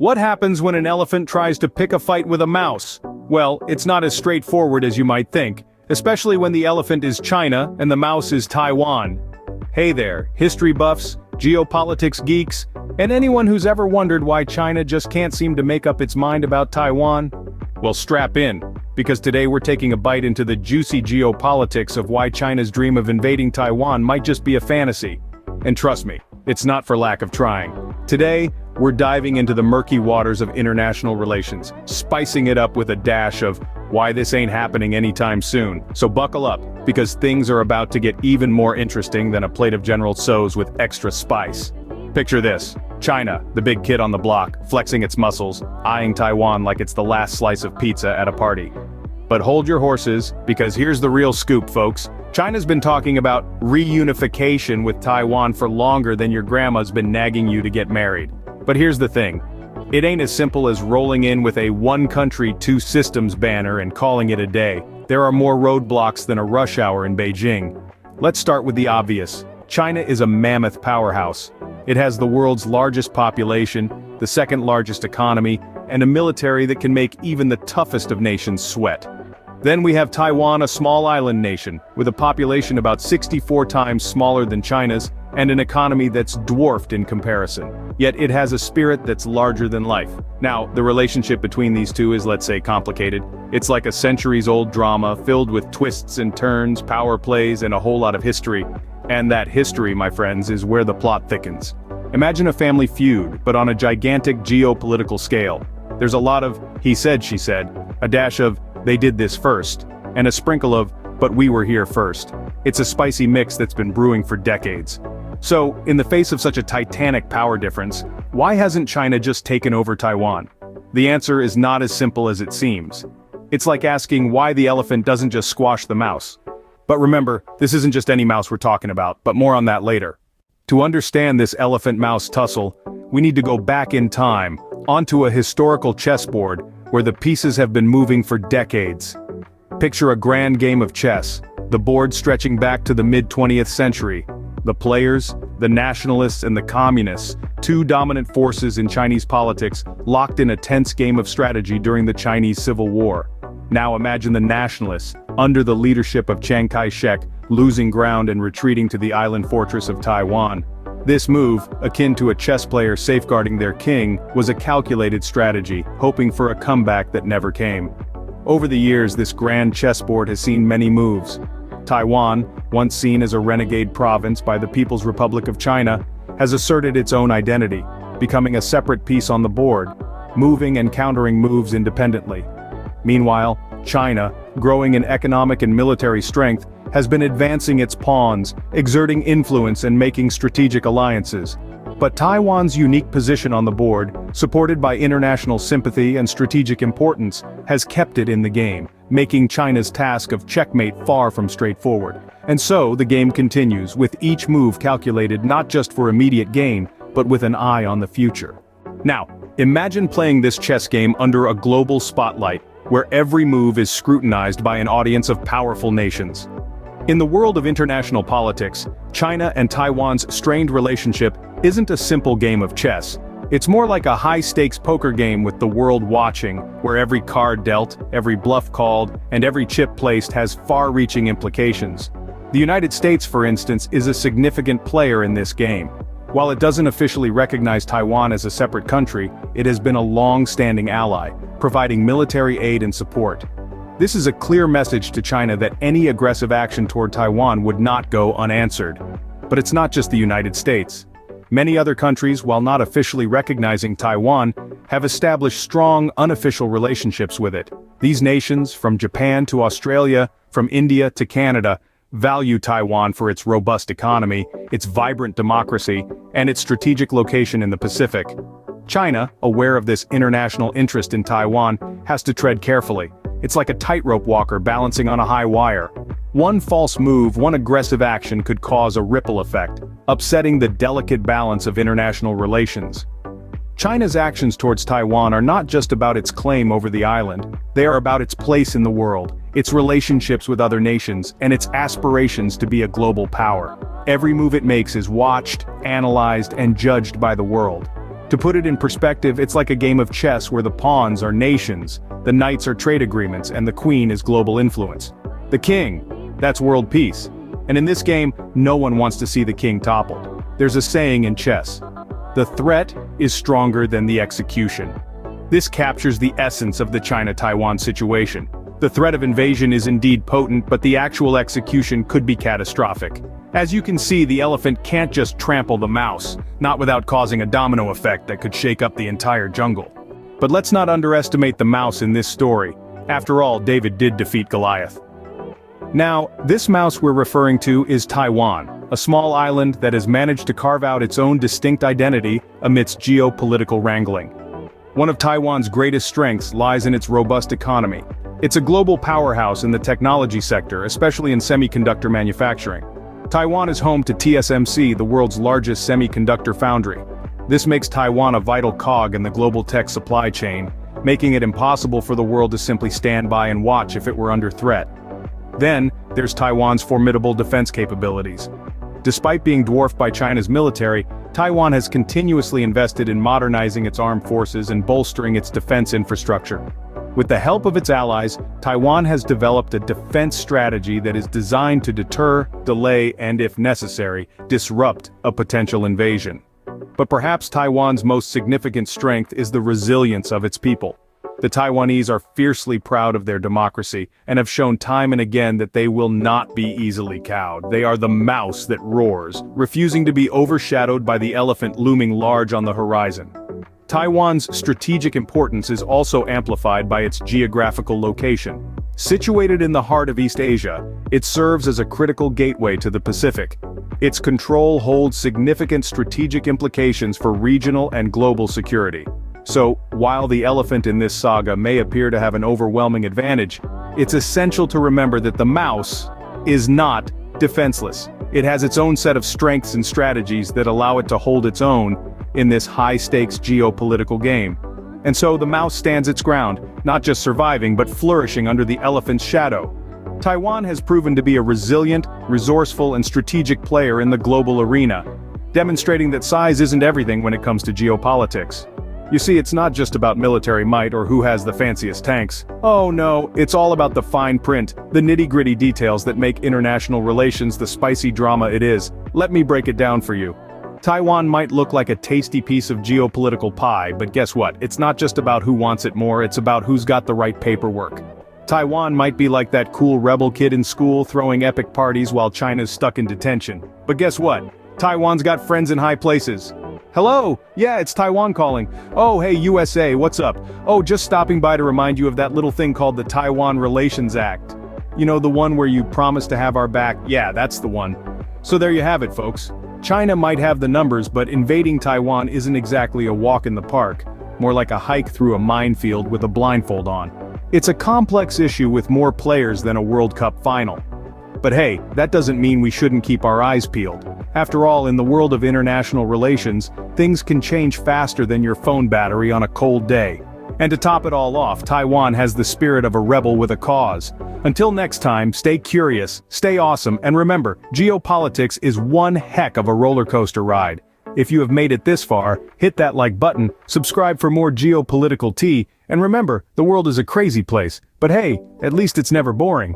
What happens when an elephant tries to pick a fight with a mouse? Well, it's not as straightforward as you might think, especially when the elephant is China and the mouse is Taiwan. Hey there, history buffs, geopolitics geeks, and anyone who's ever wondered why China just can't seem to make up its mind about Taiwan? Well, strap in, because today we're taking a bite into the juicy geopolitics of why China's dream of invading Taiwan might just be a fantasy. And trust me, it's not for lack of trying. Today, we're diving into the murky waters of international relations, spicing it up with a dash of why this ain't happening anytime soon. So buckle up, because things are about to get even more interesting than a plate of General Tso's with extra spice. Picture this: China, the big kid on the block, flexing its muscles, eyeing Taiwan like it's the last slice of pizza at a party. But hold your horses, because here's the real scoop, folks. China's been talking about reunification with Taiwan for longer than your grandma's been nagging you to get married. But here's the thing. It ain't as simple as rolling in with a one country, two systems banner and calling it a day. There are more roadblocks than a rush hour in Beijing. Let's start with the obvious. China is a mammoth powerhouse. It has the world's largest population, the second largest economy, and a military that can make even the toughest of nations sweat. Then we have Taiwan, a small island nation, with a population about 64 times smaller than China's, and an economy that's dwarfed in comparison. Yet it has a spirit that's larger than life. Now, the relationship between these two is, let's say, complicated. It's like a centuries-old drama filled with twists and turns, power plays, and a whole lot of history. And that history, my friends, is where the plot thickens. Imagine a family feud, but on a gigantic geopolitical scale. There's a lot of he said, she said, a dash of they did this first, and a sprinkle of but we were here first. It's a spicy mix that's been brewing for decades. So, in the face of such a titanic power difference, why hasn't China just taken over Taiwan? The answer is not as simple as it seems. It's like asking why the elephant doesn't just squash the mouse. But remember, this isn't just any mouse we're talking about, but more on that later. To understand this elephant-mouse tussle, we need to go back in time, onto a historical chessboard, where the pieces have been moving for decades. Picture a grand game of chess, the board stretching back to the mid-20th century. The players, the nationalists and the communists, two dominant forces in Chinese politics, locked in a tense game of strategy during the Chinese Civil War. Now imagine the nationalists, under the leadership of Chiang Kai-shek, losing ground and retreating to the island fortress of Taiwan. This move, akin to a chess player safeguarding their king, was a calculated strategy, hoping for a comeback that never came. Over the years, this grand chessboard has seen many moves. Taiwan, once seen as a renegade province by the People's Republic of China, has asserted its own identity, becoming a separate piece on the board, moving and countering moves independently. Meanwhile, China, growing in economic and military strength, has been advancing its pawns, exerting influence and making strategic alliances. But Taiwan's unique position on the board, supported by international sympathy and strategic importance, has kept it in the game, making China's task of checkmate far from straightforward. And so, the game continues, with each move calculated not just for immediate gain, but with an eye on the future. Now, imagine playing this chess game under a global spotlight, where every move is scrutinized by an audience of powerful nations. In the world of international politics, China and Taiwan's strained relationship isn't a simple game of chess. It's more like a high-stakes poker game with the world watching, where every card dealt, every bluff called, and every chip placed has far-reaching implications. The United States, for instance, is a significant player in this game. While it doesn't officially recognize Taiwan as a separate country, it has been a long-standing ally, providing military aid and support. This is a clear message to China that any aggressive action toward Taiwan would not go unanswered. But it's not just the United States. Many other countries, while not officially recognizing Taiwan, have established strong, unofficial relationships with it. These nations, from Japan to Australia, from India to Canada, value Taiwan for its robust economy, its vibrant democracy, and its strategic location in the Pacific. China, aware of this international interest in Taiwan, has to tread carefully. It's like a tightrope walker balancing on a high wire. One false move, one aggressive action could cause a ripple effect, upsetting the delicate balance of international relations. China's actions towards Taiwan are not just about its claim over the island, they are about its place in the world, its relationships with other nations, and its aspirations to be a global power. Every move it makes is watched, analyzed, and judged by the world. To put it in perspective, it's like a game of chess where the pawns are nations, the knights are trade agreements, and the queen is global influence. The king, that's world peace. And in this game, no one wants to see the king toppled. There's a saying in chess: the threat is stronger than the execution. This captures the essence of the China-Taiwan situation. The threat of invasion is indeed potent, but the actual execution could be catastrophic. As you can see, the elephant can't just trample the mouse, not without causing a domino effect that could shake up the entire jungle. But let's not underestimate the mouse in this story. After all, David did defeat Goliath. Now, this mouse we're referring to is Taiwan, a small island that has managed to carve out its own distinct identity amidst geopolitical wrangling. One of Taiwan's greatest strengths lies in its robust economy. It's a global powerhouse in the technology sector, especially in semiconductor manufacturing. Taiwan is home to TSMC, the world's largest semiconductor foundry. This makes Taiwan a vital cog in the global tech supply chain, making it impossible for the world to simply stand by and watch if it were under threat. Then, there's Taiwan's formidable defense capabilities. Despite being dwarfed by China's military, Taiwan has continuously invested in modernizing its armed forces and bolstering its defense infrastructure. With the help of its allies, Taiwan has developed a defense strategy that is designed to deter, delay, and if necessary, disrupt a potential invasion. But perhaps Taiwan's most significant strength is the resilience of its people. The Taiwanese are fiercely proud of their democracy, and have shown time and again that they will not be easily cowed. They are the mouse that roars, refusing to be overshadowed by the elephant looming large on the horizon. Taiwan's strategic importance is also amplified by its geographical location. Situated in the heart of East Asia, it serves as a critical gateway to the Pacific. Its control holds significant strategic implications for regional and global security. So, while the elephant in this saga may appear to have an overwhelming advantage, it's essential to remember that the mouse is not defenseless. It has its own set of strengths and strategies that allow it to hold its own in this high-stakes geopolitical game. And so the mouse stands its ground, not just surviving but flourishing under the elephant's shadow. Taiwan has proven to be a resilient, resourceful, and strategic player in the global arena, demonstrating that size isn't everything when it comes to geopolitics. You see, it's not just about military might or who has the fanciest tanks. Oh no, it's all about the fine print, the nitty-gritty details that make international relations the spicy drama it is. Let me break it down for you. Taiwan might look like a tasty piece of geopolitical pie, but guess what? It's not just about who wants it more, it's about who's got the right paperwork. Taiwan might be like that cool rebel kid in school throwing epic parties while China's stuck in detention. But guess what? Taiwan's got friends in high places. Hello! Yeah, it's Taiwan calling. Oh, hey USA, what's up? Oh, just stopping by to remind you of that little thing called the Taiwan Relations Act. You know, the one where you promise to have our back? Yeah, that's the one. So there you have it, folks. China might have the numbers, but invading Taiwan isn't exactly a walk in the park, more like a hike through a minefield with a blindfold on. It's a complex issue with more players than a World Cup final. But hey, that doesn't mean we shouldn't keep our eyes peeled. After all, in the world of international relations, things can change faster than your phone battery on a cold day. And to top it all off, Taiwan has the spirit of a rebel with a cause. Until next time, stay curious, stay awesome, and remember, geopolitics is one heck of a roller coaster ride. If you have made it this far, hit that like button, subscribe for more geopolitical tea, and remember, the world is a crazy place, but hey, at least it's never boring.